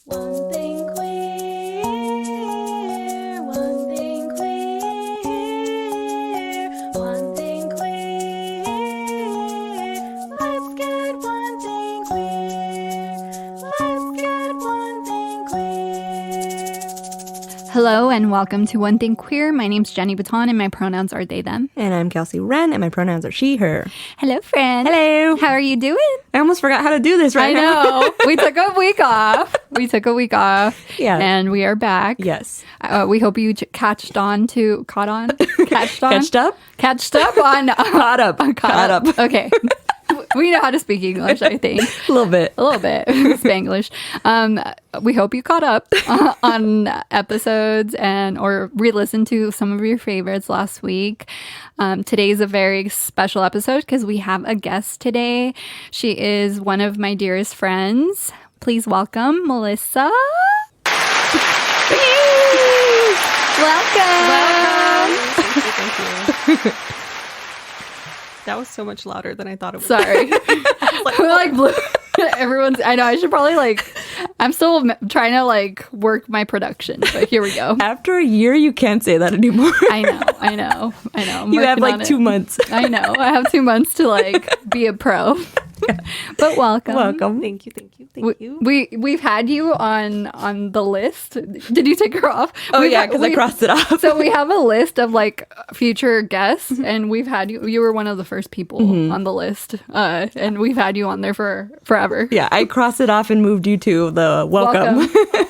One thing queer, one thing queer, one thing queer. Let's get one thing queer. Let's get one thing queer. Hello and welcome to One Thing Queer. My name's Jenny Baton and my pronouns are they, them. And I'm Kelsey Wren, and my pronouns are she, her. Hello, friend. Hello. How are you doing? I almost forgot how to do this right now. I know. We took a week off. Yeah. And we are back. Yes. We hope you catched up? Caught up? Caught up. Okay. We know how to speak English, I think. A little bit. Spanglish. We hope you caught up on episodes or re-listened to some of your favorites last week. Today's a very special episode because we have a guest today. She is one of my dearest friends. Please welcome Melissa. Welcome. Thank you. That was so much louder than I thought it was. Sorry. Everyone's, I know, I should probably I'm still trying to work my production, but here we go. After a year, you can't say that anymore. I know. I'm You have working on 2 it. months. I know. I have 2 months to be a pro. But welcome. Welcome. Thank you. We've had you on the list. Did you take her off? Oh, yeah, because I crossed it off. So we have a list of future guests, and we've had you. You were one of the first people on the list, and we've had you on there for forever. Yeah, I crossed it off and moved you to the welcome.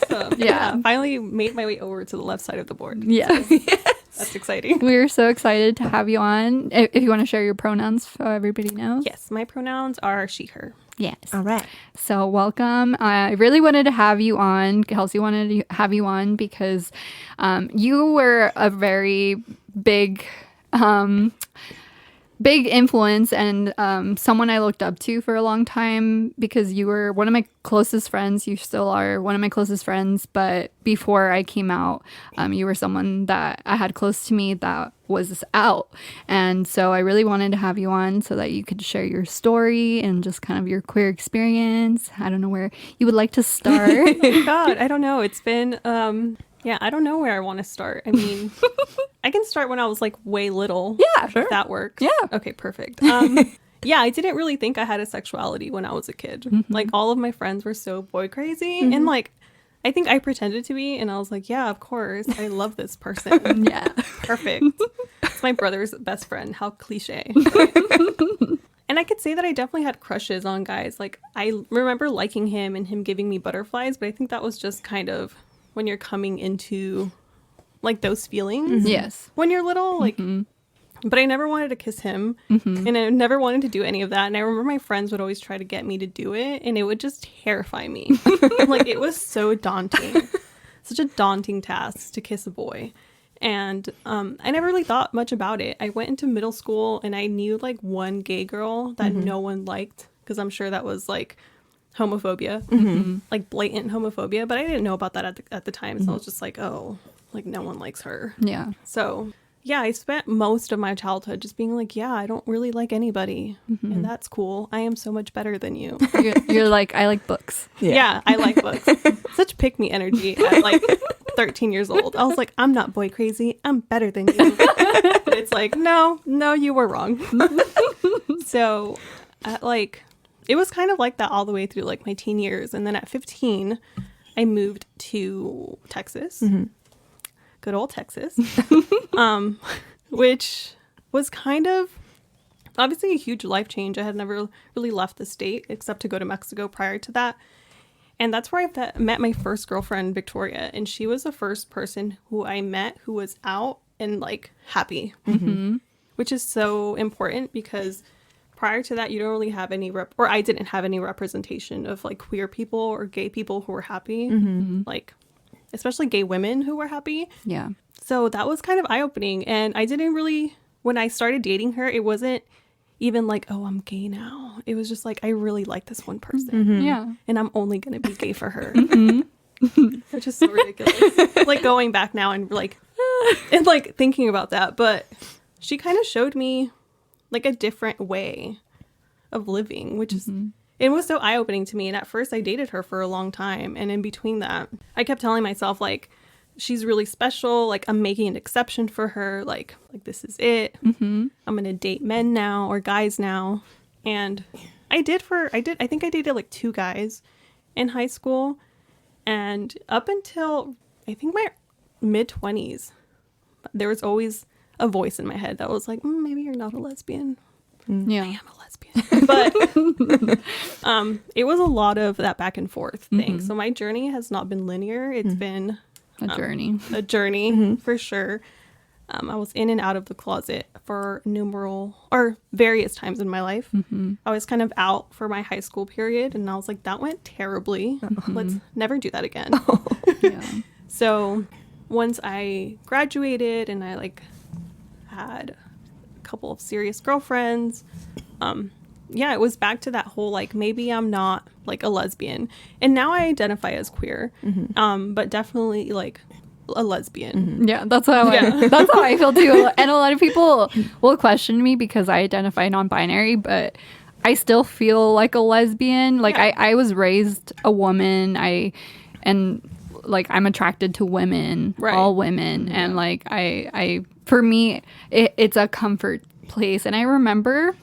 So, yeah. Finally made my way over to the left side of the board. Yes. That's exciting. We're so excited to have you on. If you want to share your pronouns so everybody knows. Yes, my pronouns are she, her. Yes. All right. So welcome. I really wanted to have you on. Kelsey wanted to have you on because you were a very big influence and someone I looked up to for a long time because you were one of my closest friends. You still are one of my closest friends. But before I came out, you were someone that I had close to me that was out. And so I really wanted to have you on so that you could share your story and just kind of your queer experience. I don't know where you would like to start. God, I don't know. It's been... Yeah, I don't know where I want to start. I mean, I can start when I was way little. Yeah, sure. If that works. Yeah. Okay, perfect. Yeah, I didn't really think I had a sexuality when I was a kid. Mm-hmm. All of my friends were so boy crazy. And I think I pretended to be. And I was like, yeah, of course. I love this person. Yeah. Perfect. It's my brother's best friend. How cliche. And I could say that I definitely had crushes on guys. I remember liking him and him giving me butterflies. But I think that was just kind of... when you're coming into those feelings Yes. when you're little but I never wanted to kiss him and I never wanted to do any of that, and I remember my friends would always try to get me to do it, and it would just terrify me. It was so daunting, such a daunting task to kiss a boy. And I never really thought much about it. I went into middle school and I knew one gay girl that no one liked, because I'm sure that was homophobia, blatant homophobia, but I didn't know about that at the time, so I was just no one likes her. Yeah. So yeah, I spent most of my childhood just being yeah, I don't really like anybody, and that's cool. I am so much better than you. You're I like books. Yeah, I like books. Such pick me energy at 13 years old. I was I'm not boy crazy. I'm better than you. But it's no, you were wrong. So it was kind of like that all the way through my teen years. And then at 15, I moved to Texas. Good old Texas. Which was kind of obviously a huge life change. I had never really left the state except to go to Mexico prior to that. And that's where I met my first girlfriend, Victoria. And she was the first person who I met who was out and happy. Which is so important because... prior to that, you don't really have any I didn't have any representation of queer people or gay people who were happy, especially gay women who were happy. Yeah. So that was kind of eye-opening, and I didn't really, when I started dating her, it wasn't even oh, I'm gay now. It was just I really like this one person. Yeah. And I'm only gonna be gay for her. Which is so ridiculous. Going back now and thinking about that, but she kind of showed me a different way of living, which is it was so eye-opening to me. And at first I dated her for a long time. And in between that, I kept telling myself, like, she's really special. Like, I'm making an exception for her. Like this is it. I'm going to date men now or guys now. And I think I dated like 2 guys in high school. And up until I think my mid-20s, there was always a voice in my head that was like, maybe you're not a lesbian. Yeah. I am a lesbian. But it was a lot of that back and forth thing. So my journey has not been linear. It's been A journey. A journey for sure. I was in and out of the closet for various times in my life. I was kind of out for my high school period, and I was like, that went terribly. Let's never do that again. Yeah. So once I graduated and I like had a couple of serious girlfriends, it was back to that whole like, maybe I'm not like a lesbian. And now I identify as queer, but definitely like a lesbian. Yeah, that's how I feel too. And a lot of people will question me because I identify non-binary, but I still feel like a lesbian. Like I was raised a woman. I'm attracted to women, all women, and like I for me it's a comfort place. And I remember,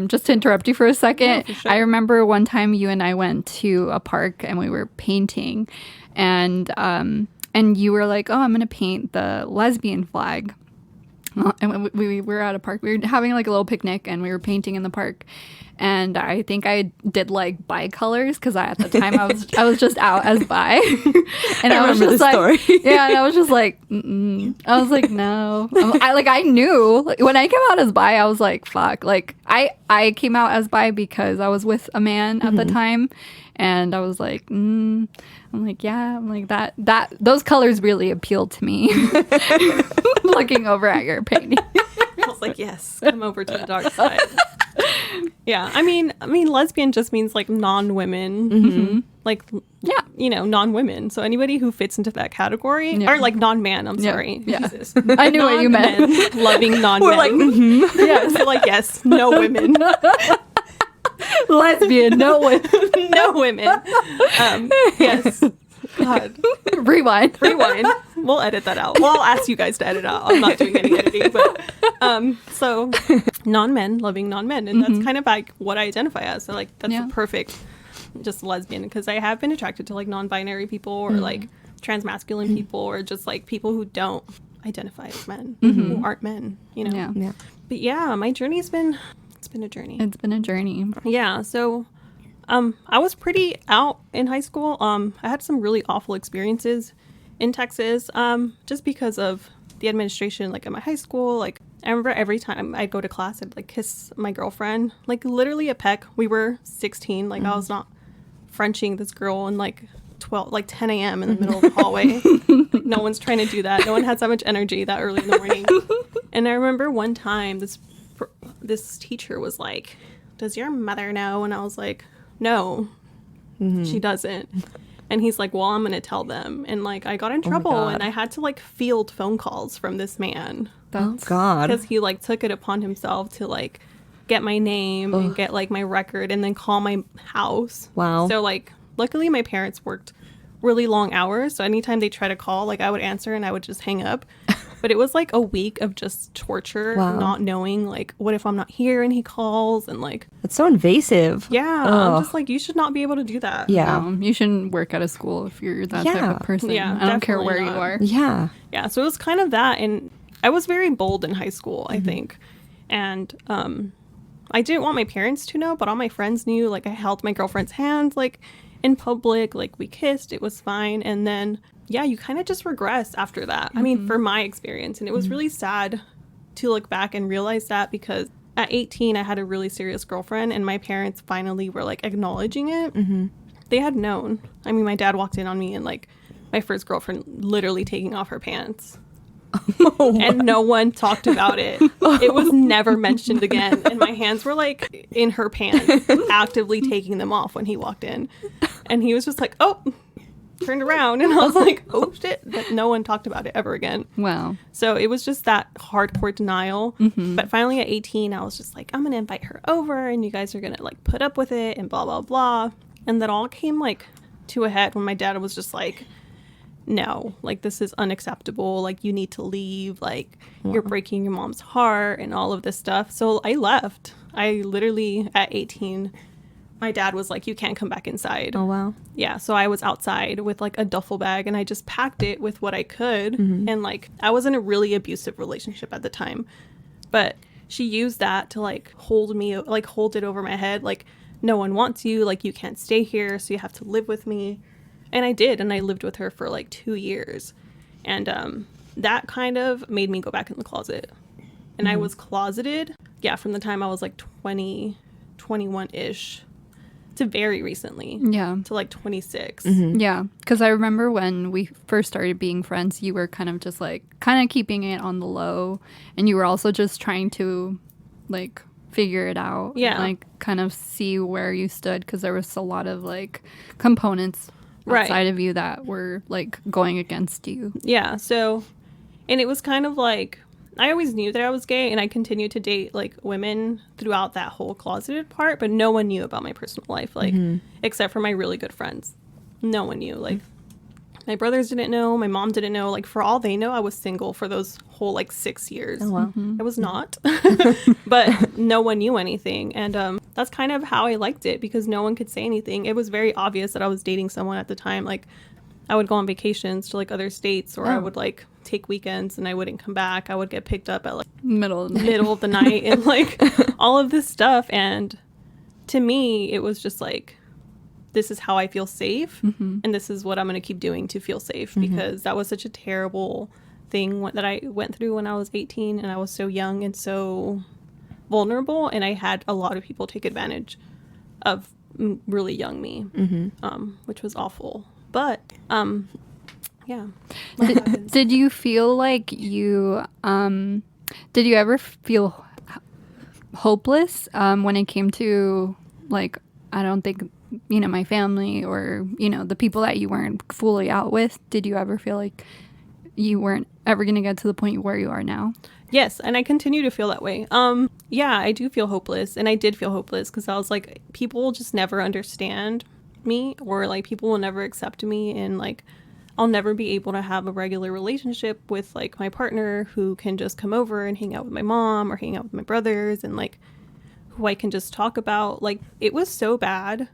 just to interrupt you for a second, for sure. I remember one time you and I went to a park and we were painting, and you were like, oh, I'm gonna paint the lesbian flag. And we were at a park. We were having like a little picnic, and we were painting in the park. And I think I did like bi colors because at the time I was just out as bi. And I was remember just the like, story. yeah. And I was just like, I was like, no. I knew like, when I came out as bi, I was like, fuck. Like I came out as bi because I was with a man at the time, and I was like, I'm like, yeah. I'm like that those colors really appealed to me. Looking over at your painting. I was like, yes, come over to the dark side. Yeah, I mean, lesbian just means like non-women, like non-women. So anybody who fits into that category, or like non-man. I'm sorry, yeah. Jesus. I knew what you meant. Non-men, loving non-men. We're like, Yeah, so like yes, no women, Lesbian, no women. no women. Yes. God. Rewind. We'll edit that out. Well, I'll ask you guys to edit out. I'm not doing any editing, but so non-men loving non-men, and that's kind of like what I identify as. So like that's the perfect just lesbian, because I have been attracted to like non-binary people or like transmasculine people or just like people who don't identify as men, who aren't men, you know. Yeah. But yeah, my journey's been a journey. It's been a journey. Yeah, so I was pretty out in high school. I had some really awful experiences in Texas, just because of the administration, like at my high school. Like I remember every time I'd go to class, I'd like kiss my girlfriend, like literally a peck. We were 16. Like I was not Frenching this girl in like 10 a.m. in the middle of the hallway. Like, no one's trying to do that. No one has that much energy that early in the morning. And I remember one time this teacher was like, does your mother know? And I was like, no, she doesn't. And he's like, well, I'm going to tell them. And like, I got in trouble and I had to like field phone calls from this man. oh God. Because he like took it upon himself to like get my name and get like my record and then call my house. Wow. So like, luckily my parents worked really long hours. So anytime they try to call, like I would answer and I would just hang up. But it was like a week of just torture, not knowing like, what if I'm not here and he calls, and like, It's so invasive. yeah, I'm just like, you should not be able to do that. Yeah. You shouldn't work at a school if you're that type of person. Yeah, I don't care where definitely you are. Yeah. Yeah, so it was kind of that, and I was very bold in high school, I think, and I didn't want my parents to know, but all my friends knew. Like I held my girlfriend's hands like in public, like we kissed, it was fine, and then yeah, you kind of just regress after that. I mean, for my experience, and it was really sad to look back and realize that, because at 18 I had a really serious girlfriend, and my parents finally were like acknowledging it. They had known. I mean, my dad walked in on me and like my first girlfriend literally taking off her pants. And no one talked about it. It was never mentioned again. And my hands were like in her pants, actively taking them off when he walked in. And he was just like, oh, turned around and I was like, oh shit. But no one talked about it ever again. Wow. So it was just that hardcore denial. But finally at 18, I was just like, I'm going to invite her over and you guys are going to like put up with it and blah, blah, blah. And that all came like to a head when my dad was just like, no, like this is unacceptable. Like you need to leave. Like you're breaking your mom's heart and all of this stuff. So I left. I literally at 18, my dad was like, you can't come back inside. Oh, wow. Yeah, so I was outside with like a duffel bag and I just packed it with what I could. And like I was in a really abusive relationship at the time. But she used that to like hold me, like hold it over my head. Like no one wants you, like you can't stay here, so you have to live with me. And I did, and I lived with her for like 2 years. And that kind of made me go back in the closet. And I was closeted, yeah, from the time I was like 20, 21-ish. To very recently. Yeah. To like 26. Yeah. Because I remember when we first started being friends, you were kind of just like, kind of keeping it on the low. And you were also just trying to like figure it out. Yeah. And, like kind of see where you stood. Because there was a lot of like components outside of you that were like going against you. Yeah. So, and it was kind of like, I always knew that I was gay and I continued to date like women throughout that whole closeted part, but no one knew about my personal life, like except for my really good friends. No one knew. Like my brothers didn't know, my mom didn't know. Like for all they know, I was single for those whole like 6 years. Oh, wow. I was not, but no one knew anything. And that's kind of how I liked it because no one could say anything. It was very obvious that I was dating someone at the time. Like I would go on vacations to like other states or I would like take weekends and I wouldn't come back. I would get picked up at like Middle of the night and like all of this stuff. And to me, it was just like, this is how I feel safe. And this is what I'm going to keep doing to feel safe because that was such a terrible thing that I went through when I was 18 and I was so young and so vulnerable. And I had a lot of people take advantage of really young me, which was awful. But, yeah. Did you feel like you, did you ever feel hopeless when it came to, like, I don't think, you know, my family or, you know, the people that you weren't fully out with? Did you ever feel like you weren't ever going to get to the point where you are now? Yes, and I continue to feel that way. Yeah, I do feel hopeless, and I did feel hopeless because I was like, people will just never understand me or like people will never accept me and like I'll never be able to have a regular relationship with like my partner who can just come over and hang out with my mom or hang out with my brothers and like who I can just talk about. Like it was so bad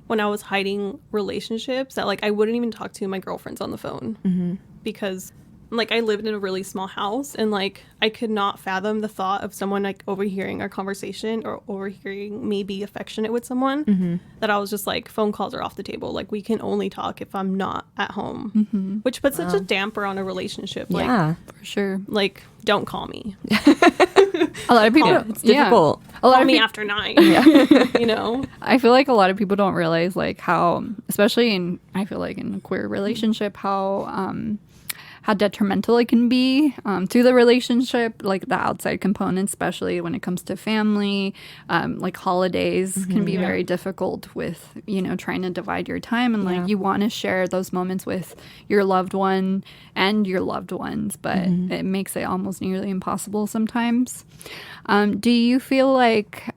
when I was hiding relationships that like I wouldn't even talk to my girlfriends on the phone because like I lived in a really small house and like I could not fathom the thought of someone like overhearing our conversation or overhearing me be affectionate with someone that I was just like phone calls are off the table. Like we can only talk if I'm not at home, which puts such a damper on a relationship. Like, Yeah. For sure. like don't call me. A lot of people, It's difficult. A lot Call of me people, after 9. You know? I feel like a lot of people don't realize like how, especially in, I feel like in a queer relationship, how detrimental it can be to the relationship, like the outside components, especially when it comes to family, like holidays can be very difficult with, you know, trying to divide your time and like you want to share those moments with your loved one and your loved ones, but it makes it almost nearly impossible sometimes. Do you feel like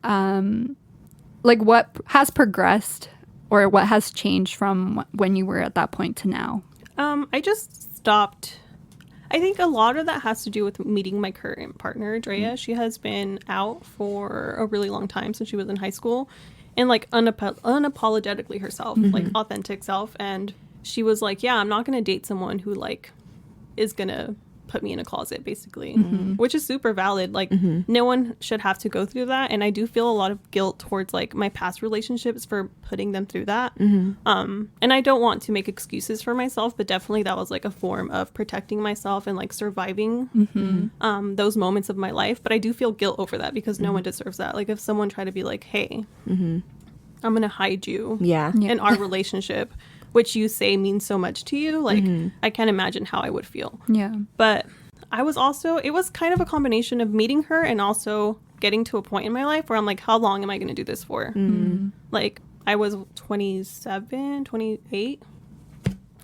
what has progressed or what has changed from when you were at that point to now? I just stopped. I think a lot of that has to do with meeting my current partner, Drea. She has been out for a really long time since she was in high school and like unapologetically herself, like authentic self. And she was like, yeah, I'm not going to date someone who like is going to put me in a closet basically, which is super valid. Like no one should have to go through that. And I do feel a lot of guilt towards like my past relationships for putting them through that. And I don't want to make excuses for myself, but definitely that was like a form of protecting myself and like surviving those moments of my life. But I do feel guilt over that because no one deserves that. Like if someone tried to be like, hey, I'm going to hide you in our relationship, which you say means so much to you, like I can't imagine how I would feel. Yeah. But I was also, it was kind of a combination of meeting her and also getting to a point in my life where I'm like, how long am I going to do this for? Like I was 27, 28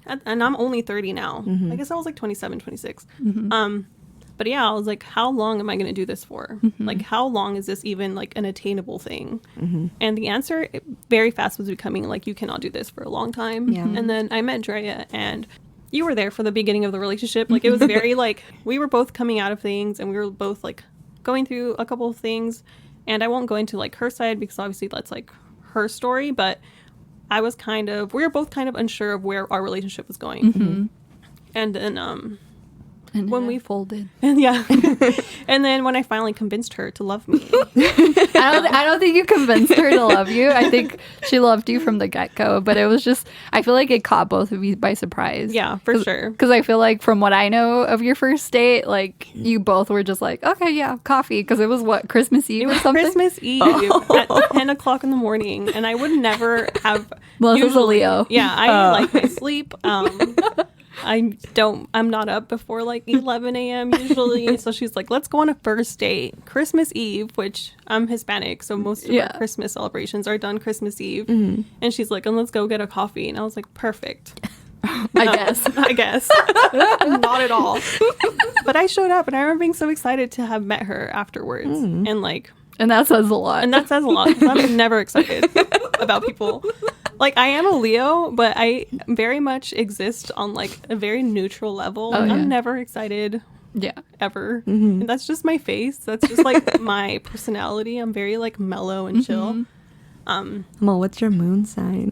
and I'm only 30 now. I guess I was like 27, 26. But yeah, I was like, how long am I going to do this for? Like, how long is this even like an attainable thing? And the answer very fast was becoming like, you cannot do this for a long time. Yeah. And then I met Drea, and you were there for the beginning of the relationship. Like, it was very like, we were both coming out of things, and we were both like going through a couple of things. And I won't go into like her side because obviously that's like her story, but we were both kind of unsure of where our relationship was going. And then And when it we folded. and and then when I finally convinced her to love me, I don't think you convinced her to love you. I think she loved you from the get-go, but it was just, I feel like it caught both of you by surprise. yeah, for sure. Because I feel like from what I know of your first date, like you both were just like, okay, yeah, coffee. Because it was what, Christmas Eve It or was something? Christmas Eve at 10 o'clock in the morning, and I would never have. Melissa's a Leo. Yeah, I like my sleep. I'm not up before like 11 a.m. usually. So she's like, let's go on a first date. Christmas Eve, which I'm Hispanic, so most of our Christmas celebrations are done Christmas Eve. And she's like, and let's go get a coffee. And I was like, perfect. I guess. Not at all. But I showed up, and I remember being so excited to have met her afterwards. And like, And that says a lot. and that says a lot, 'cause I'm never excited about people. Like, I am a Leo, but I very much exist on like a very neutral level. Oh, yeah. I'm never excited yeah. ever. And that's just my face. That's just like my personality. I'm very like mellow and chill. Well, what's your moon sign?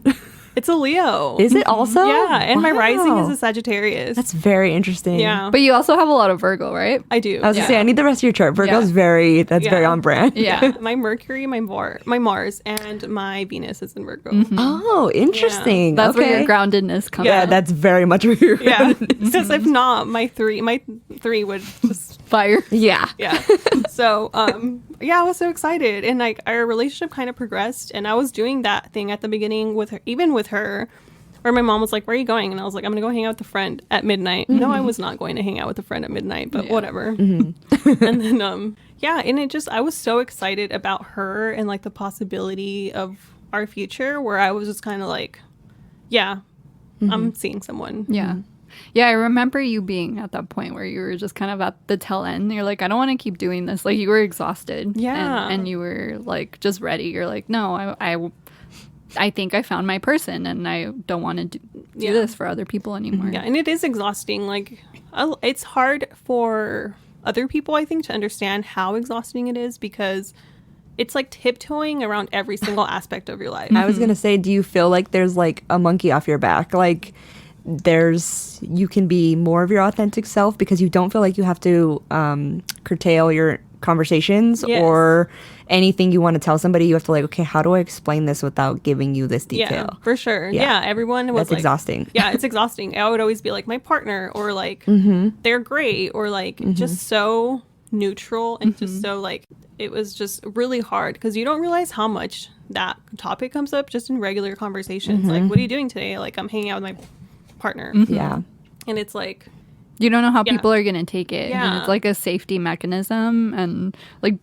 It's a Leo. Is it also? Yeah, and my rising is Wow. a Sagittarius. That's very interesting. yeah, But you also have a lot of Virgo, right? I do. I was gonna say I need the rest of your chart. Virgo's very Yeah. on brand. Yeah. My Mercury, my Mars, and my Venus is in Virgo. Oh, interesting. That's where okay. your groundedness comes Yeah, from. that's very much where you're. Yeah, because if not, my three would just Fire. Yeah. yeah. So yeah, I was so excited, and like our relationship kind of progressed, and I was doing that thing at the beginning with her, even with her, where my mom was like, "Where are you going?" And I was like, "I'm gonna go hang out with a friend at midnight." No, I was not going to hang out with a friend at midnight, but whatever. And then yeah, and I was so excited about her and like the possibility of our future, where I was just kind of like, yeah, I'm seeing someone. Yeah. Yeah, I remember you being at that point where you were just kind of at the tail end. You're like, I don't want to keep doing this. Like, you were exhausted. Yeah. And you were, like, just ready. You're like, no, I think I found my person, and I don't want to do this for other people anymore. Yeah, and it is exhausting. Like, it's hard for other people, I think, to understand how exhausting it is, because it's like tiptoeing around every single aspect of your life. I was gonna say, do you feel like there's like a monkey off your back? Like you can be more of your authentic self because you don't feel like you have to curtail your conversations Yes. or anything you want to tell somebody. You have to like, okay, how do I explain this without giving you this detail? Yeah, for sure. Yeah. Yeah, everyone was That's like, exhausting. Yeah, it's exhausting. I would always be like, my partner, or like, they're great, or like, just so neutral, and just so like, it was just really hard, because you don't realize how much that topic comes up just in regular conversations. Like, what are you doing today? Like, I'm hanging out with my partner. Yeah. And it's like, You don't know how Yeah. people are going to take it. And Yeah. it's like a safety mechanism. And like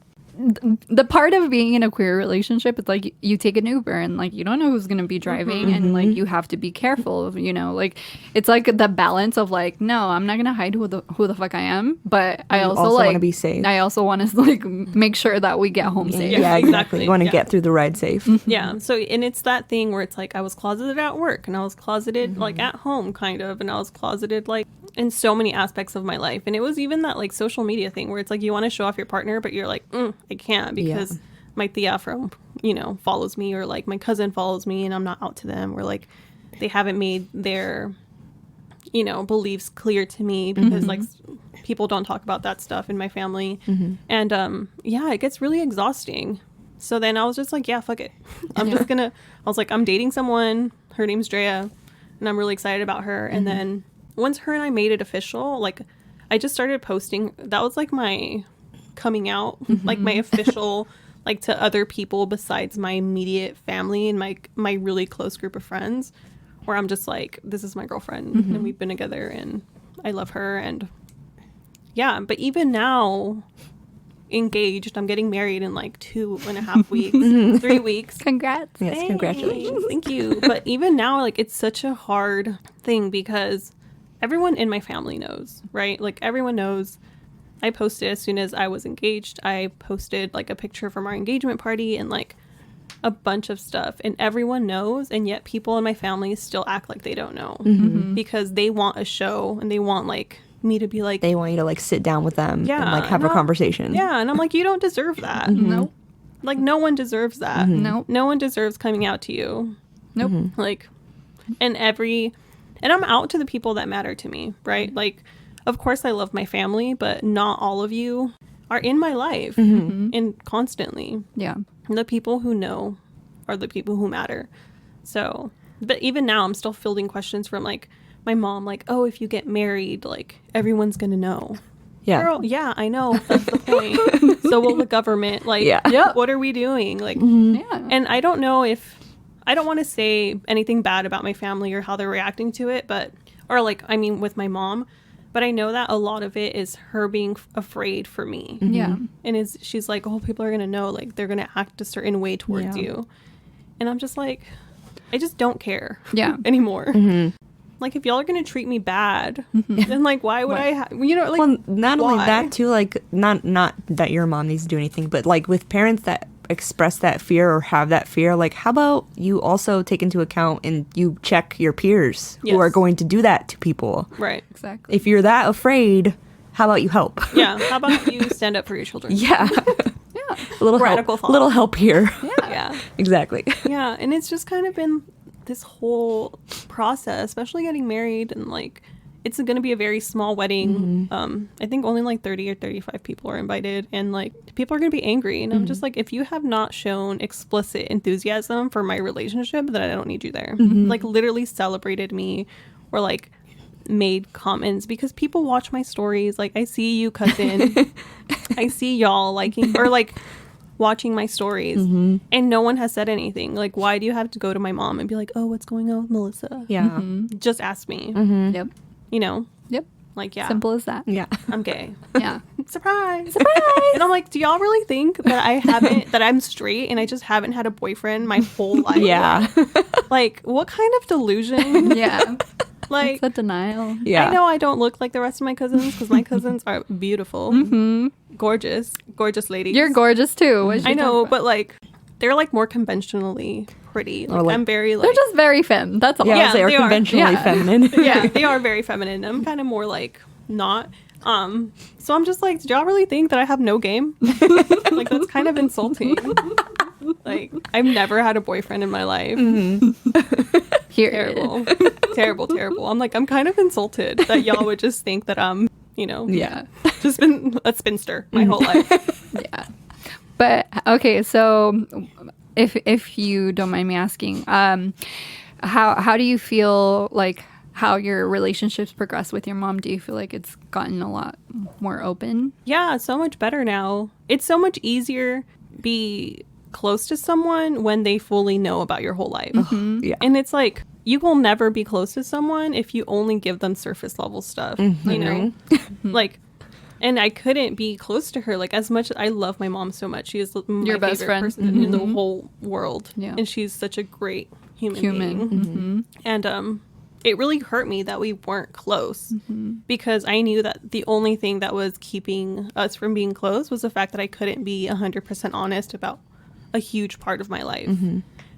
the part of being in a queer relationship, it's like you take an Uber and like you don't know who's going to be driving, and like you have to be careful, you know, like it's like the balance of like, no, I'm not going to hide who the fuck I am, but I also like want to be safe. I also want to like make sure that we get home safe. Yeah, Yeah, exactly. exactly. You want to Yeah. get through the ride safe. yeah. So, and it's that thing where it's like, I was closeted at work, and I was closeted like at home, kind of, and I was closeted like in so many aspects of my life. And it was even that like social media thing where it's like, you want to show off your partner, but you're like, I can't, because my tia from, follows me, or like my cousin follows me, and I'm not out to them, or like they haven't made their, beliefs clear to me, because like people don't talk about that stuff in my family. And yeah, it gets really exhausting. So then I was just like, yeah, fuck it. I was like, I'm dating someone, her name's Drea, and I'm really excited about her. And then once her and I made it official, like I just started posting. That was like my coming out, like my official, like to other people besides my immediate family and my really close group of friends, where I'm just like, this is my girlfriend, and we've been together, and I love her. And yeah, but even now, engaged. I'm getting married in like 2.5 weeks, 3 weeks. Congrats. Yes, Thanks. congratulations. Thank you. But even now, like, it's such a hard thing because everyone in my family knows, right? Like, everyone knows. I posted as soon as I was engaged. I posted like a picture from our engagement party and like a bunch of stuff, and everyone knows, and yet people in my family still act like they don't know because they want a show and they want like me to be like, They want you to like sit down with them yeah, and like have a conversation. Yeah, and I'm like, you don't deserve that. Nope. Like, no one deserves that. Nope. No one deserves coming out to you. Nope. Like, and I'm out to the people that matter to me, right? Like, of course I love my family, but not all of you are in my life and constantly. Yeah. The people who know are the people who matter. So, but even now I'm still fielding questions from like my mom, like, oh, if you get married, like everyone's gonna know. Yeah. Girl, yeah, I know. That's the point. So will the government. Like, Yeah. what are we doing? Like, Yeah. and I don't know if, I don't want to say anything bad about my family or how they're reacting to it, but, or like, I mean, with my mom, but I know that a lot of it is her being afraid for me. Yeah. And she's like, oh, people are going to know, like, they're going to act a certain way towards Yeah. you. And I'm just like, I just don't care Yeah. anymore. Like, if y'all are going to treat me bad, then, like, why would I, you know, like, Well, not only why? that too, like not that your mom needs to do anything, but like with parents that express that fear or have that fear, like how about you also take into account and you check your peers Yes. who are going to do that to people. Right. Exactly. If you're that afraid, how about you help? Yeah. How about you stand up for your children? Yeah. Yeah. A little Radical help. thought. Little help here. Yeah. Exactly. Yeah. And it's just kind of been this whole process, especially getting married, and like, it's going to be a very small wedding. I think only like 30 or 35 people are invited, and like people are going to be angry. And I'm just like, if you have not shown explicit enthusiasm for my relationship, then I don't need you there. Like, literally celebrated me, or like made comments, because people watch my stories. Like, I see you, cousin. I see y'all liking or like watching my stories, and no one has said anything. Like, why do you have to go to my mom and be like, oh, what's going on with Melissa? Yeah. Just ask me. Yep. You know, Yep. like, yeah, Simple as that. Yeah. I'm gay. Yeah. Surprise. And I'm like, do y'all really think that that I'm straight and I just haven't had a boyfriend my whole life? Yeah. Like, what kind of delusion? Yeah. Like, It's a denial. Yeah. I know I don't look like the rest of my cousins, because my cousins are beautiful, gorgeous ladies. You're gorgeous too. What did I you know, talk about? but like, they're like more conventionally pretty. Like, like- I'm very like, They're just very femme. That's all. Yeah, Yeah, they are they are. conventionally Yeah. feminine. yeah, they are very feminine. I'm kind of more like not. So I'm just like, do y'all really think that I have no game? Like, that's kind of insulting. Like, I've never had a boyfriend in my life. Here. Terrible. Terrible. I'm like, I'm kind of insulted that y'all would just think that I'm, you know, Yeah. just been a spinster my whole life. Yeah. But okay, so if you don't mind me asking, how do you feel like how your relationships progress with your mom? Do you feel like it's gotten a lot more open? Yeah, so much better now. It's so much easier be close to someone when they fully know about your whole life. Yeah. And it's like, you will never be close to someone if you only give them surface level stuff, you know? Like, and I couldn't be close to her. Like, as much as I love my mom so much, she is my Your best favorite friend. person in the whole world. Yeah. And she's such a great human being. And it really hurt me that we weren't close, because I knew that the only thing that was keeping us from being close was the fact that I couldn't be 100% honest about a huge part of my life.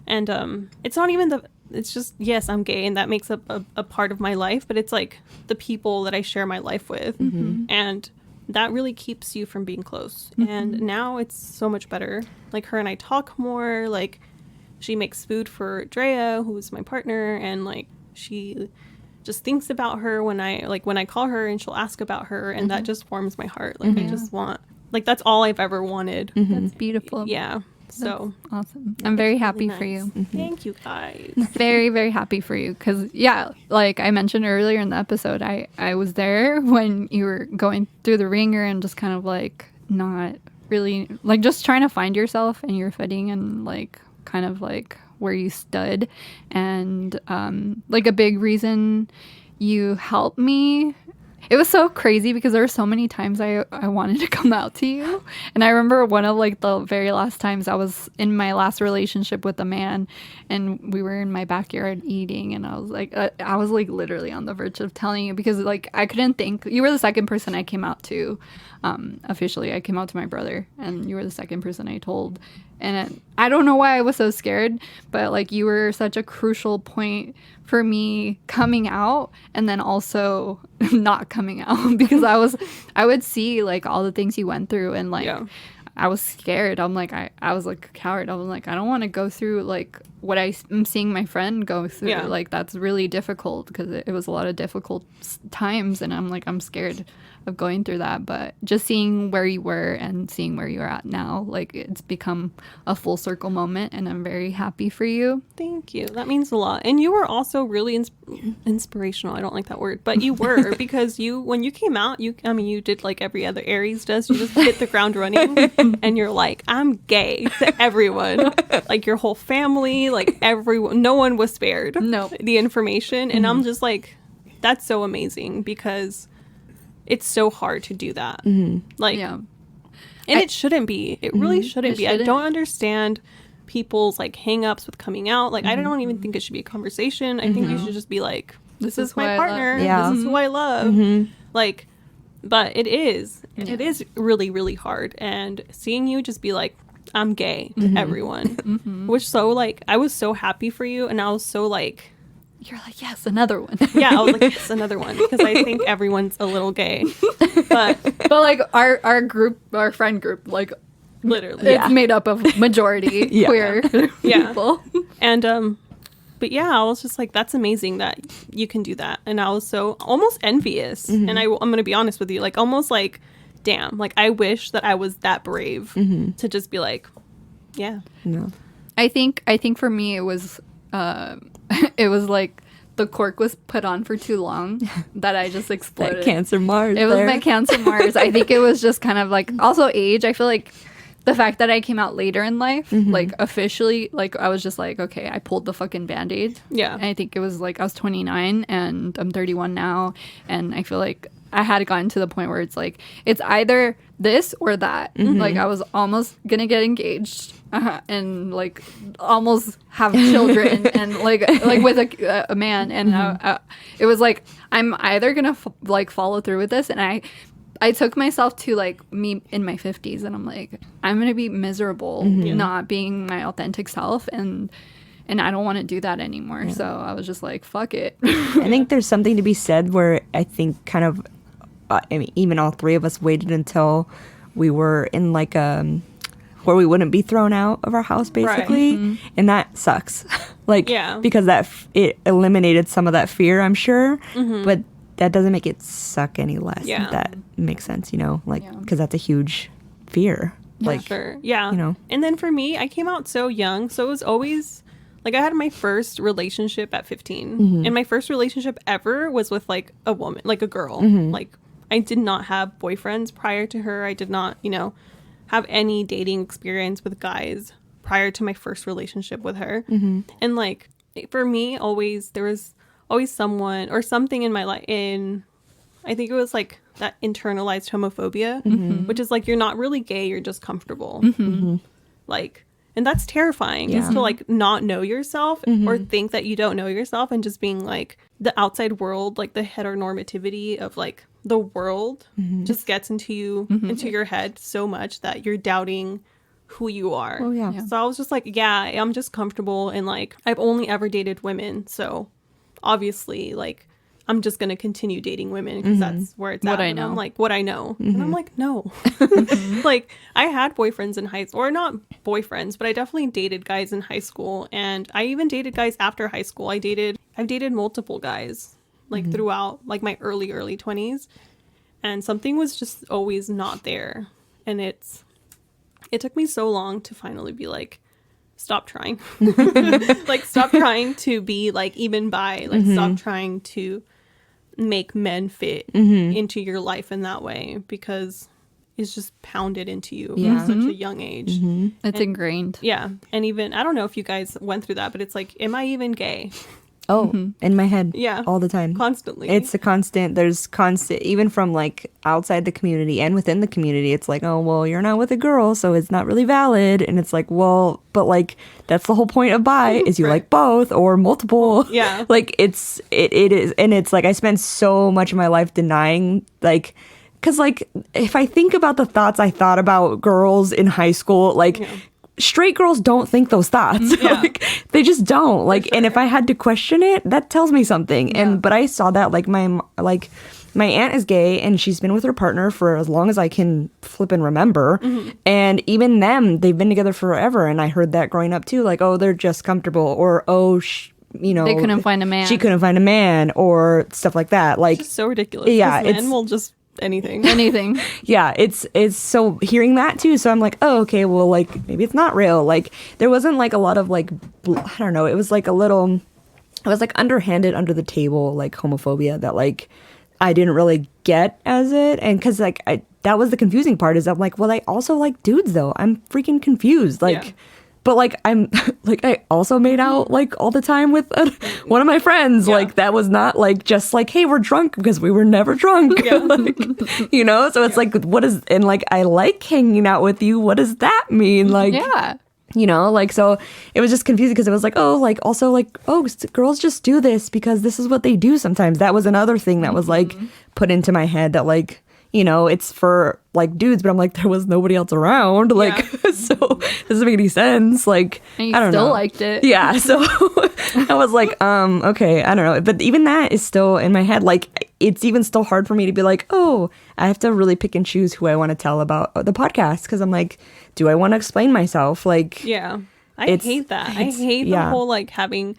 And it's not even it's just, yes, I'm gay, and that makes up a part of my life, but it's like the people that I share my life with, and that really keeps you from being close. And now it's so much better. Like, her and I talk more. Like, she makes food for Drea, who's my partner, and like, she just thinks about her when I call her, and she'll ask about her, and that just warms my heart. Like, I just want, like, that's all I've ever wanted. That's beautiful. Yeah. So Awesome. I'm very happy really for you. nice. Thank you, guys. Very, very happy for you. Because, yeah, like I mentioned earlier in the episode, I was there when you were going through the ringer and just kind of like not really, like just trying to find yourself and your footing and like kind of like where you stood. And like a big reason you helped me It was so crazy because there were so many times I wanted to come out to you. And I remember one of like the very last times I was in my last relationship with a man, and we were in my backyard eating, and I was like literally on the verge of telling you, because like I couldn't think. You were the second person I came out to. Officially, I came out to my brother, and you were the second person I told. And I don't know why I was so scared, but like you were such a crucial point for me coming out, and then also not coming out, because I would see like all the things you went through, and like I was scared. I'm like, I was like a coward. I was like, I don't want to go through like what I'm seeing my friend go through. Yeah. Like that's really difficult, because it was a lot of difficult times, and I'm like, I'm scared of going through that. But just seeing where you were and seeing where you're at now, like it's become a full circle moment, and I'm very happy for you. Thank you. That means a lot. And you were also really inspirational. I don't like that word, but you were, because when you came out, you did like every other Aries does. You just hit the ground running, and you're like, I'm gay to everyone, like your whole family, like everyone. No one was spared. No. The information, and I'm just like, that's so amazing, because it's so hard to do that. Like, Yeah. and it shouldn't be. It really shouldn't It be. I shouldn't. don't understand people's like hang-ups with coming out. Like, I don't even think it should be a conversation. I think you should just be like, this is who I my love. partner. Yeah. This is who I love. Like, but it is. It is really, really hard. And seeing you just be like, I'm gay to everyone. Which so like, I was so happy for you. And I was so like, You're like, yes, another one. yeah, I was like, yes, another one. Because I think everyone's a little gay. But But like our group, our friend group, like literally. it's made up of majority Yeah. queer Yeah. people. And but yeah, I was just like, that's amazing that you can do that. And I was so almost envious. And I'm gonna be honest with you, like almost like, damn, like I wish that I was that brave to just be like, yeah. No. I think for me it was it was like the cork was put on for too long that I just exploded. That Cancer Mars. It was there. my Cancer Mars. I think it was just kind of like also age. I feel like the fact that I came out later in life, like officially, like I was just like, okay, I pulled the fucking Band-Aid. Yeah. And I think it was like I was 29 and I'm 31 now. And I feel like I had gotten to the point where it's like, it's either this or that. Like I was almost going to get engaged and like almost have children and like with a man. And it was like, I'm either going to like follow through with this. And I took myself to like me in my 50s and I'm like, I'm going to be miserable not being my authentic self. And I don't want to do that anymore. So I was just like, fuck it. I think there's something to be said where I think kind of, I mean, even all three of us waited until we were in like where we wouldn't be thrown out of our house, basically, and that sucks. Like, because it eliminated some of that fear, I'm sure, but that doesn't make it suck any less. Yeah. If that makes sense, you know, like because that's a huge fear. Like, sure. Yeah. you know. And then for me, I came out so young, so it was always like I had my first relationship at 15, and my first relationship ever was with like a woman, like a girl. Like I did not have boyfriends prior to her. I did not, have any dating experience with guys prior to my first relationship with her. And like for me, there was always someone or something in my life. I think it was like that internalized homophobia, which is like you're not really gay, you're just comfortable. Like, and that's terrifying, is to like not know yourself or think that you don't know yourself, and just being like the outside world, like the heteronormativity of like the world just gets into your head so much that you're doubting who you are. Oh, yeah. So I was just like, yeah, I'm just comfortable, and like I've only ever dated women, so obviously like I'm just gonna continue dating women because that's where it's What at. I And I'm know. like, what I know. And I'm like, no. Like I had boyfriends in high school, or not boyfriends, but I definitely dated guys in high school, and I even dated guys after high school. I've dated multiple guys like throughout like my early 20s, and something was just always not there. And it took me so long to finally be like, stop trying. Like stop trying to be like even bi, like stop trying to make men fit into your life in that way, because it's just pounded into you at such a young age. It's ingrained. Yeah. And even I don't know if you guys went through that, but it's like, am I even gay? Oh, in my head. Yeah. All the time. Constantly. It's a constant. There's constant, even from like outside the community and within the community. It's like, oh, well, you're not with a girl, so it's not really valid. And it's like, well, but like that's the whole point of bi is you Right. like both or multiple. Yeah. Like it is, and it's like I spent so much of my life denying like. Because, like, if I think about the thoughts I thought about girls in high school, like, straight girls don't think those thoughts. Yeah. Like, they just don't. Like, and if I had to question it, that tells me something. Yeah. But I saw that, like, my aunt is gay, and she's been with her partner for as long as I can flip and remember. And even them, they've been together forever. And I heard that growing up, too. Like, oh, they're just comfortable. Or, oh, you know. They couldn't find a man. She couldn't find a man. Or stuff like that. Like, It's just so ridiculous. Yeah, 'cause men it's- will just anything. Anything. yeah, it's so hearing that too. So I'm like, oh, okay, well, like maybe it's not real. Like there wasn't like a lot of like I don't know. It was like a little, it was like underhanded, under the table, like homophobia that like I didn't really get as it, and because like that was the confusing part is I'm like, well, I also like dudes though. I'm freaking confused, like. Yeah. But like I'm like I also made out like all the time with one of my friends. Yeah. Like that was not like just like, hey, we're drunk, because we were never drunk. Like, you know, so it's like what is, and like I like hanging out with you. What does that mean? Like Yeah. you know, like, so it was just confusing because it was like, oh, like also like, oh, girls just do this because this is what they do sometimes. That was another thing that was like put into my head that like, you know, it's for like dudes, but I'm like, there was nobody else around. Like, so this doesn't make any sense. Like, And you I don't still know. liked it. Yeah. So I was like, okay, I don't know. But even that is still in my head. Like, it's even still hard for me to be like, oh, I have to really pick and choose who I want to tell about the podcast. Cause I'm like, do I want to explain myself? Like, Yeah. I It's- hate that. I it's- hate the yeah. whole like having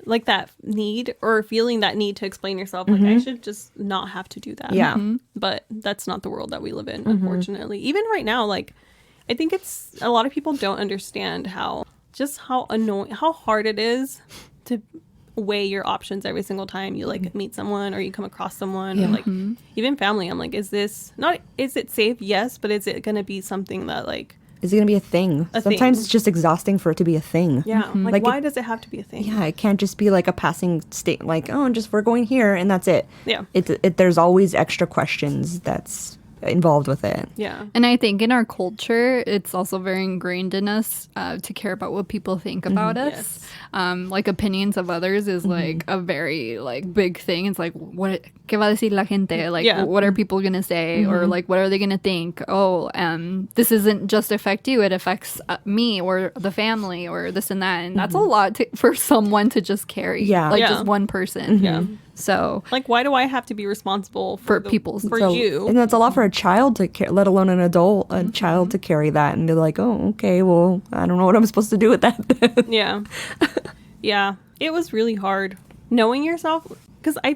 like that need or feeling that need to explain yourself. Like I should just not have to do that. Yeah. But that's not the world that we live in, unfortunately. Even right now, like I think it's a lot of people don't understand how annoying, how hard it is to weigh your options every single time you like meet someone or you come across someone or like even family. I'm like, is it safe? Yes, but is it gonna be something that like is it going to be a thing? A Sometimes thing. it's just exhausting for it to be a thing. yeah, like, Like, why does it have to be a thing? Yeah, it can't just be like a passing state, like, oh, just we're going here and that's it. Yeah. There's always extra questions that's involved with it. Yeah. And I think in our culture, it's also very ingrained in us to care about what people think about us. Like opinions of others is like a very like big thing. It's like, what ¿qué va a decir la gente? Like, Yeah. what are people gonna say, or like, what are they gonna think? Oh, this isn't just affect you; it affects me or the family or this and that. And that's a lot for someone to just carry. Yeah. like Yeah. just one person. Yeah. So Like, why do I have to be responsible For for people's- for So- you? And that's a lot for a child to carry, let alone an adult, a child to carry that and be like, oh, okay, well, I don't know what I'm supposed to do with that then. Yeah. Yeah. It was really hard knowing yourself because I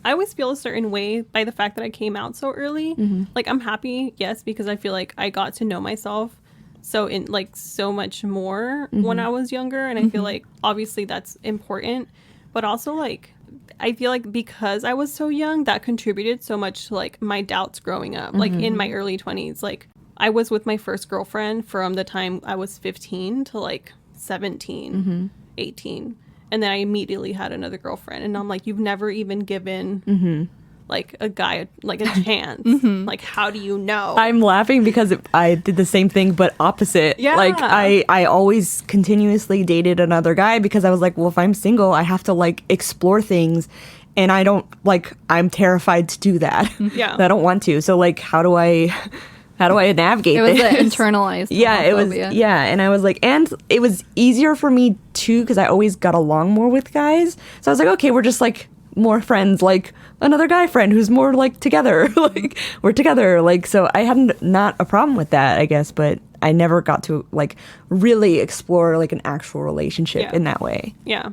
always feel a certain way by the fact that I came out so early. Like, I'm happy, yes, because I feel like I got to know myself so in like so much more when I was younger. And I feel like obviously that's important, but also like, I feel like because I was so young, that contributed so much to like my doubts growing up. Like in my early 20s, like I was with my first girlfriend from the time I was 15 to like 17, 18. And then I immediately had another girlfriend. And I'm like, you've never even given like a guy like a chance. Like, how do you know? I'm laughing because I did the same thing, but opposite. Yeah. Like, I always continuously dated another guy because I was like, well, if I'm single, I have to like explore things. And I don't like, I'm terrified to do that. Yeah. I don't want to. So like, how do I navigate it was this? an internalized. Yeah, it was. homophobia. Yeah, and I was like, and it was easier for me too because I always got along more with guys. So I was like, okay, we're just like more friends, like another guy friend who's more like together, like we're together, like so. I had not a problem with that, I guess, but I never got to like really explore like an actual relationship Yeah. in that way. Yeah.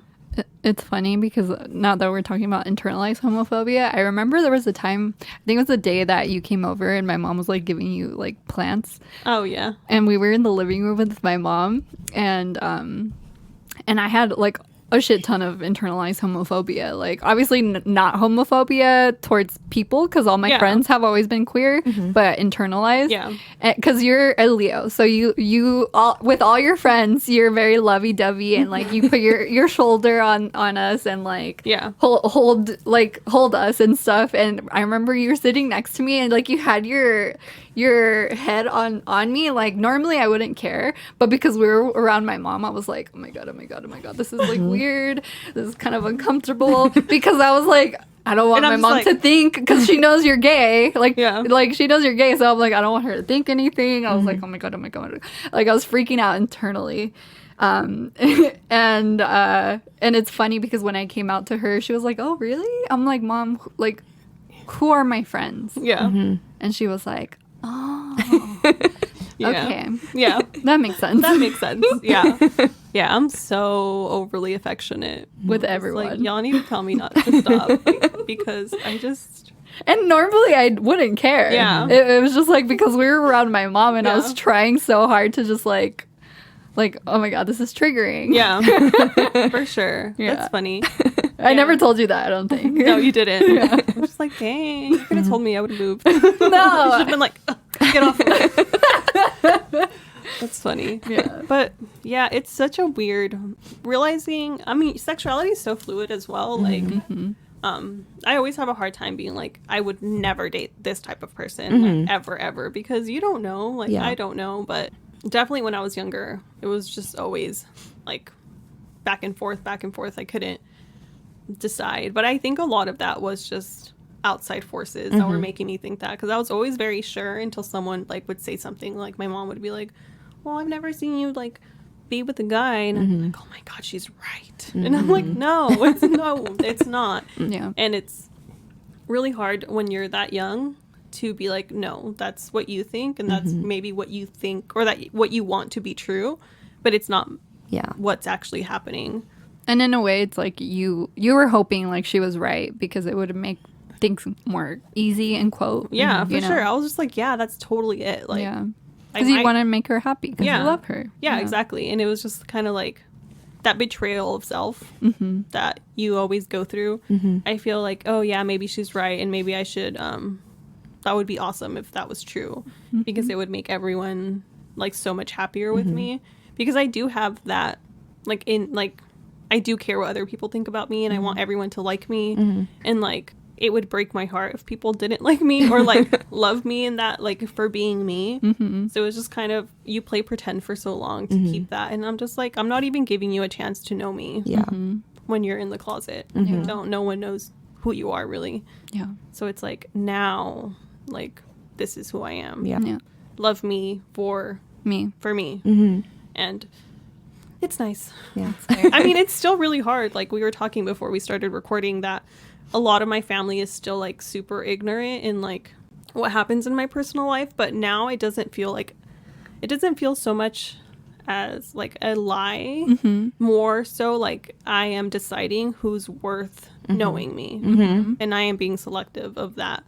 It's funny because now that we're talking about internalized homophobia, I remember there was a time, I think it was the day that you came over and my mom was like giving you like plants, Oh, yeah. and we were in the living room with my mom, and I had like a shit ton of internalized homophobia. Like, obviously not homophobia towards people, because all my friends have always been queer, but internalized. Yeah. Because you're a Leo, so you all, with all your friends, you're very lovey-dovey, and like you put your shoulder on us and like hold us and stuff. And I remember you were sitting next to me and like you had your head on me. Like, normally I wouldn't care, but because we were around my mom, I was like, oh my god, this is like weird, this is kind of uncomfortable, because I was like, I don't want my mom to think, because she knows you're gay, like she knows you're gay, so I'm like, I don't want her to think anything. I was like, oh my god, like I was freaking out internally. And it's funny because when I came out to her, she was like, oh really? I'm like, Mom, like, who are my friends? And she was like, oh, okay, that makes sense. Yeah, I'm so overly affectionate with everyone. Like, y'all need to tell me not to stop, like, because I just... And normally I wouldn't care. It was just like, because we were around my mom, and I was trying so hard to just like, oh my god, this is triggering. For sure. That's funny. I never told you that, I don't think. No, you didn't. I'm just like, dang, you could have told me, I would have moved. No. You should have been like, get off of that. That's funny. But yeah, it's such a weird realizing. I mean, sexuality is so fluid as well. Like, I always have a hard time being like, I would never date this type of person, like, ever, because you don't know. Like, I don't know, but definitely when I was younger, it was just always like back and forth. I couldn't decide. But I think a lot of that was just outside forces that were making me think that, because I was always very sure until someone like would say something. Like, my mom would be like, well, I've never seen you like be with a guy, and I'm like, oh my god, she's right. And I'm like, no, it's not. And it's really hard when you're that young to be like, no, that's what you think, and that's maybe what you think, or that what you want to be true, but it's not what's actually happening. And in a way, it's like you were hoping like she was right, because it would make things more easy, and quote. For sure. I was just like, yeah, that's totally it. Like, because you want to make her happy, because you love her. Exactly. And it was just kind of like that betrayal of self that you always go through. I feel like, oh yeah, maybe she's right, and maybe I should that would be awesome if that was true, because it would make everyone like so much happier with me, because I do have that, like, in like, I do care what other people think about me, and I want everyone to like me, and like, it would break my heart if people didn't like me or like love me in that, like, for being me. So it was just kind of, you play pretend for so long to keep that, and I'm just like, I'm not even giving you a chance to know me when you're in the closet. No one knows who you are, really. So it's like, now, like, this is who I am. Love me for me. And it's nice. I mean, it's still really hard. Like, we were talking before we started recording that a lot of my family is still like super ignorant in like what happens in my personal life, but now it doesn't feel so much as like a lie, more so like I am deciding who's worth knowing me, and I am being selective of that,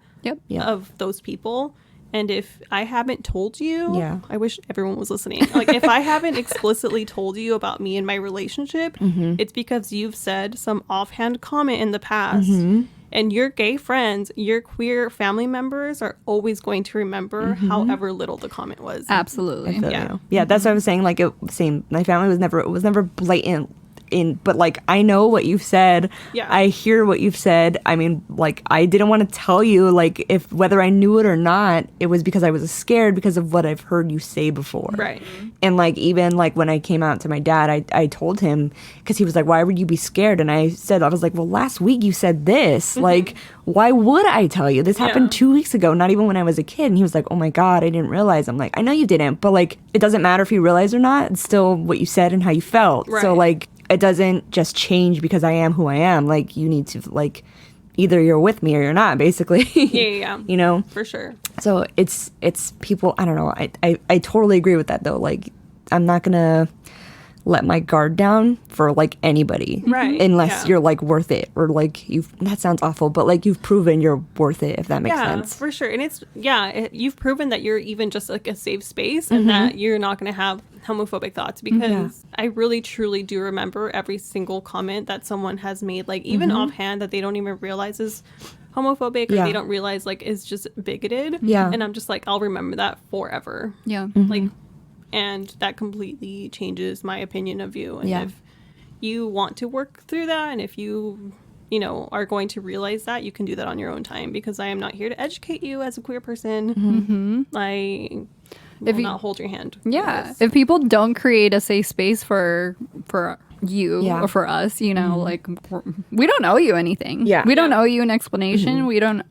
of those people. And if I haven't told you, I wish everyone was listening. Like, if I haven't explicitly told you about me and my relationship, it's because you've said some offhand comment in the past. And your gay friends, your queer family members are always going to remember however little the comment was. Absolutely. Yeah, that's what I was saying. Like, my family was never blatant. But like, I know what you've said. I hear what you've said. I mean, like, I didn't want to tell you, like, if whether I knew it or not, it was because I was scared because of what I've heard you say before. And like, even like when I came out to my dad, I told him, because he was like, why would you be scared? And I was like, well, last week you said this. Like, why would I tell you? This happened 2 weeks ago, not even when I was a kid. And he was like, oh my god, I didn't realize. I'm like, I know you didn't, but like, it doesn't matter if you realize or not. It's still what you said and how you felt. So like, it doesn't just change because I am who I am. Like, you need to, like, either you're with me or you're not, basically. You know? For sure. So it's people, I don't know. I totally agree with that, though. Like, I'm not going to let my guard down for, like, anybody. Unless you're, like, worth it. Or, like, that sounds awful, but, like, you've proven you're worth it, if that makes sense. For sure. And it's, you've proven that you're even just, like, a safe space, and that you're not going to have homophobic thoughts, because I really truly do remember every single comment that someone has made, like even offhand, that they don't even realize is homophobic, or they don't realize like is just bigoted. And I'm just like, I'll remember that forever. Like, and that completely changes my opinion of you. And if you want to work through that, and if you are going to realize that, you can do that on your own time, because I am not here to educate you as a queer person. I will not hold your hand. If people don't create a safe space for you or for us, like we don't owe you anything. We don't owe you an explanation. We don't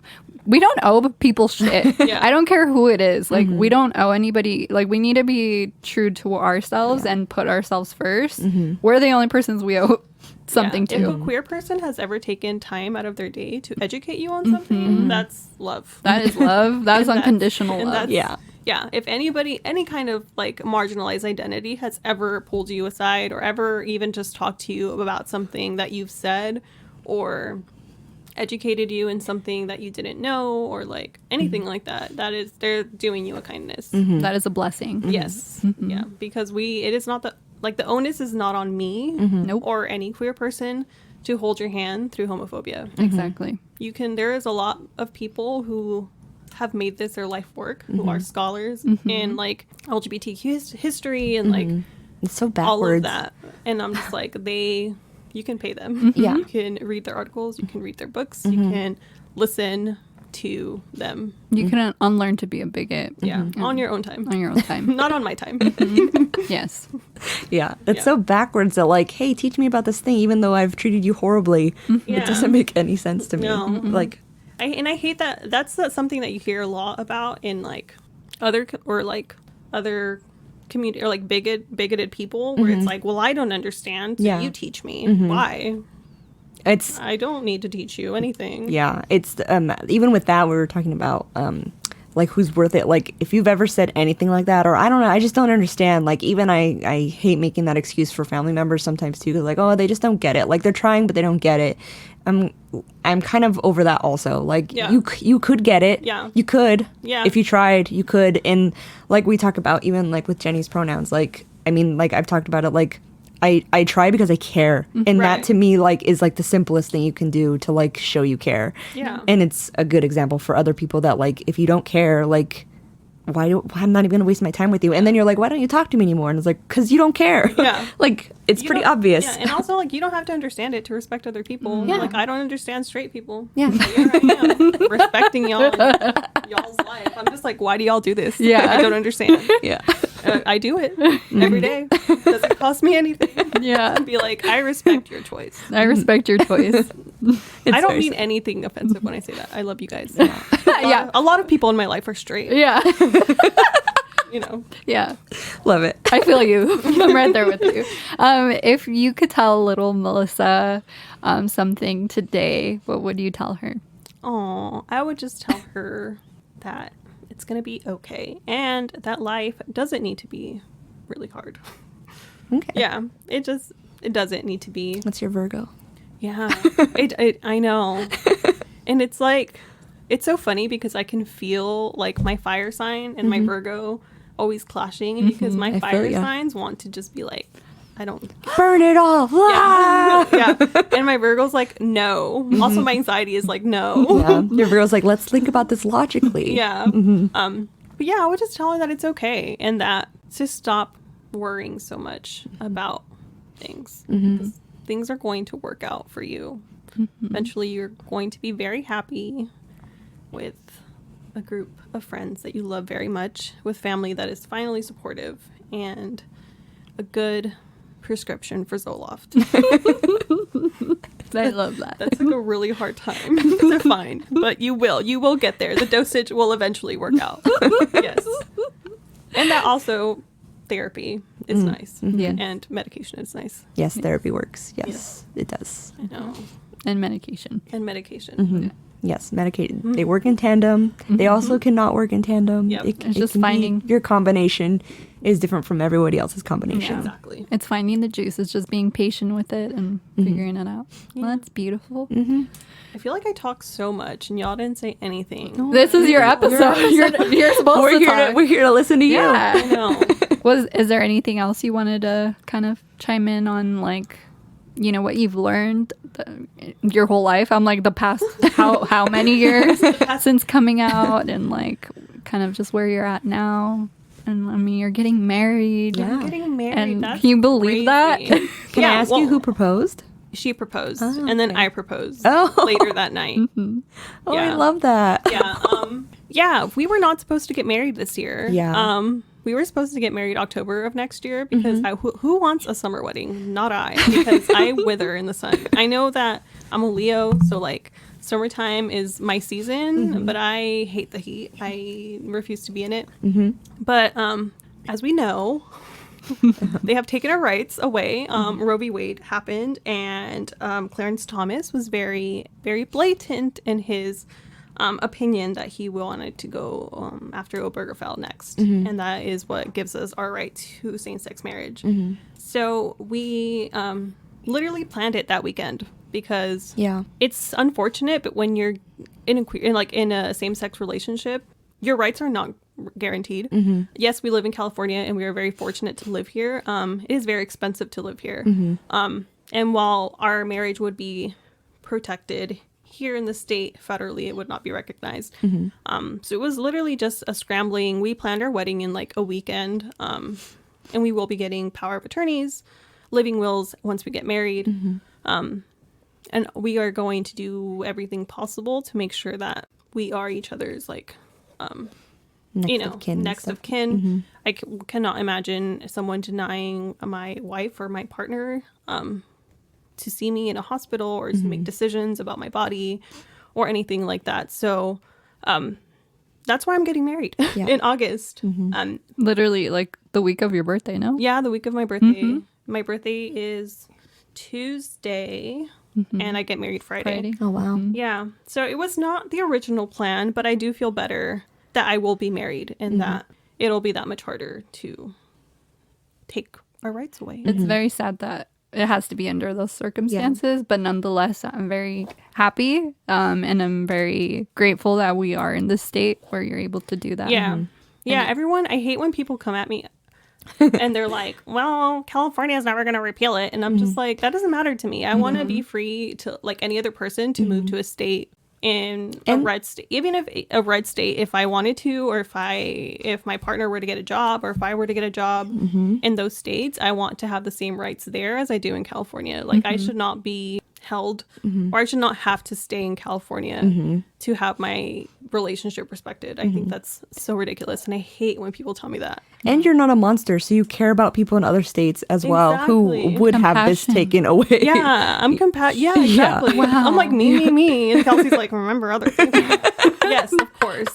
owe people shit. I don't care who it is. Like we don't owe anybody. Like we need to be true to ourselves and put ourselves first. We're the only persons we owe something to. If a queer person has ever taken time out of their day to educate you on something, that's love. That is love. That is unconditional love. If anybody, any kind of like marginalized identity has ever pulled you aside, or ever even just talked to you about something that you've said, or educated you in something that you didn't know, or like anything like that, they're doing you a kindness. That is a blessing. Yes. Yeah, because it is not the onus is not on me or any queer person to hold your hand through homophobia. Exactly. There is a lot of people who have made this their life work, who are scholars in like LGBTQ history and like it's so backwards. All of that. And I'm just like, you can pay them. You can read their articles, you can read their books, you can listen to them. You can unlearn to be a bigot. On your own time. On your own time. Not on my time. Yes. It's so backwards that like, hey, teach me about this thing, even though I've treated you horribly. It doesn't make any sense to me. Like, I hate that. That's something that you hear a lot about in like other community, or like bigoted people, where it's like, well, I don't understand, so you teach me. Why? I don't need to teach you anything. It's even with that, we were talking about like who's worth it. Like if you've ever said anything like that, or I don't know, I just don't understand. Like even I hate making that excuse for family members sometimes too, because like, oh, they just don't get it. Like they're trying, but they don't get it. I'm kind of over that also. Like you could get it. You could. If you tried, you could. And like we talk about even like with Jenny's pronouns, like I mean, like I've talked about it, like I try because I care. And that to me like is like the simplest thing you can do to like show you care. And it's a good example for other people that like if you don't care, like I'm not even gonna waste my time with you. And then you're like, why don't you talk to me anymore? And it's like, because you don't care. Like it's pretty obvious. And also like you don't have to understand it to respect other people. Like I don't understand straight people. So here I am respecting y'all's life. I'm just like, why do y'all do this? I don't understand. I do it every day. Doesn't cost me anything. Be like, I respect your choice. I respect your choice. I don't mean anything offensive when I say that. I love you guys. A lot of people in my life are straight. Love it. I feel you. I'm right there with you. If you could tell little Melissa something today, what would you tell her? Oh, I would just tell her that it's going to be okay, and that life doesn't need to be really hard. It doesn't need to be. What's your Virgo? I know. And it's like, it's so funny because I can feel like my fire sign and my Virgo always clashing, because my fire signs want to just be like, I don't burn it all. And my Virgo's like, no. Also my anxiety is like, no. Your Virgo's like, let's think about this logically. But I would just tell her that it's okay, and that to stop worrying so much about things. Because things are going to work out for you. Eventually you're going to be very happy with a group of friends that you love very much, with family that is finally supportive, and a good prescription for Zoloft. I love that. That's like a really hard time to find, but you will get there. The dosage will eventually work out. Yes. And that also, therapy is nice. And medication is nice. Yes, therapy works. Yes, it does. I know. And medication. Yes, medicated. They work in tandem. They also cannot work in tandem. It's just finding your combination is different from everybody else's combination. Exactly. It's finding the juice. It's just being patient with it and figuring it out. Well, that's beautiful. I feel like I talk so much and y'all didn't say anything. This is your episode. You're supposed to talk. We're here to listen to you. I know. Is there anything else you wanted to kind of chime in on, like, you know, what you've learned your whole life? I'm like the past how many years since coming out, and like kind of just where you're at now. And I mean, you're getting married. Yeah. Getting married. And That's can you believe that? crazy. Can I ask you who proposed? She proposed, Oh, and then okay. I proposed Oh. later that night. Oh, I Yeah. love that. Yeah, we were not supposed to get married this year. Yeah. We were supposed to get married October of next year because who wants a summer wedding? Not I, because I wither in the sun. I know that I'm a Leo, so like summertime is my season, but I hate the heat. I refuse to be in it. But as we know, they have taken our rights away. Roe v. Wade happened, and Clarence Thomas was very, very blatant in his opinion that he wanted to go after Obergefell next, and that is what gives us our right to same-sex marriage. So we literally planned it that weekend because it's unfortunate, but when you're in a same-sex relationship, your rights are not guaranteed. Yes, we live in California and we are very fortunate to live here. It is very expensive to live here. And while our marriage would be protected here in the state, federally, it would not be recognized. So it was literally just a scrambling. We planned our wedding in like a weekend, and we will be getting power of attorneys, living wills once we get married. And we are going to do everything possible to make sure that we are each other's like next of kin. I cannot imagine someone denying my wife or my partner to see me in a hospital or to make decisions about my body or anything like that. So that's why I'm getting married in August. Literally like the week of your birthday, no? Yeah, the week of my birthday. My birthday is Tuesday, and I get married Friday. Oh, wow. Yeah. So it was not the original plan, but I do feel better that I will be married and that it'll be that much harder to take our rights away. It's very sad that it has to be under those circumstances, but nonetheless, I'm very happy and I'm very grateful that we are in this state where you're able to do that. Yeah. Yeah, everyone, I hate when people come at me and they're like, well, California is never going to repeal it. And I'm just like, that doesn't matter to me. I want to be free to, like any other person, to move to a state in a red state, even if a red state, if I wanted to, or if my partner were to get a job, or if I were to get a job in those states, I want to have the same rights there as I do in California. Like I should not be held, or I should not have to stay in California to have my relationship respected. I think that's so ridiculous, and I hate when people tell me that. And you're not a monster, so you care about people in other states as well who would have this taken away. Yeah, I'm Yeah, exactly. Wow. I'm like, me. And Kelsey's like, remember other things. Yes, of course.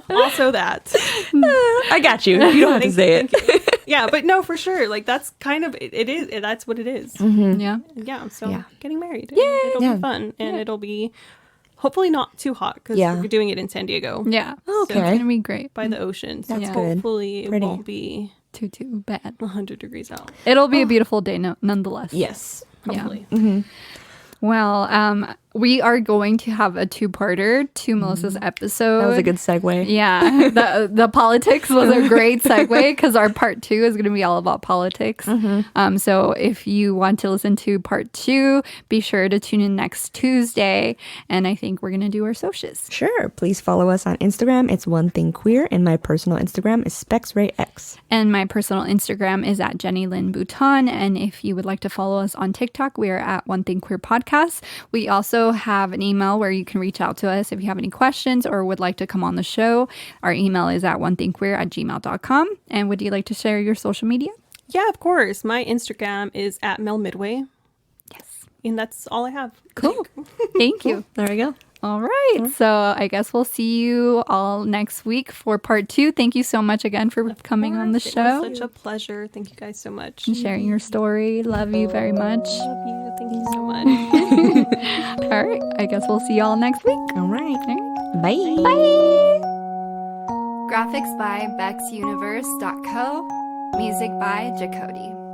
Also that. I got you. You don't have to say it. Thank you. Yeah, but no, for sure. Like, that's kind of, it is, that's what it is. Yeah. Yeah, so Yeah. getting married. It'll Yeah. be fun. And it'll be hopefully not too hot, because we're doing it in San Diego. Yeah. Oh, So it's okay. going to be great. By the ocean. So That's good. hopefully Pretty. it won't be Too bad. 100 degrees out. It'll be a beautiful day nonetheless. Yes. Hopefully. Well, we are going to have a two-parter to Melissa's episode. That was a good segue. Yeah, the politics was a great segue because our part 2 is going to be all about politics. So if you want to listen to part 2, be sure to tune in next Tuesday. And I think we're going to do our socials. Sure. Please follow us on Instagram. It's One Thing Queer, and my personal Instagram is SpexRayX. And my personal Instagram is at Jenny Lynn Bouton. And if you would like to follow us on TikTok, we are at One Thing Queer Podcast. We also have an email where you can reach out to us if you have any questions or would like to come on the show. Our email is at onethinkqueer@gmail.com. And would you like to share your social media? Yeah, of course. My Instagram is at Mel Midway. Yes. And that's all I have. Cool. Thank you. There we go. All right. So I guess we'll see you all next week for part 2. Thank you so much again for coming on the It show was such a pleasure. Thank you guys so much. and sharing your story. Love you very much. Love you. Thank you so much. All right. I guess we'll see you all next week. All right. All right. Bye. Bye. Graphics by BexUniverse.co. Music by Jacody.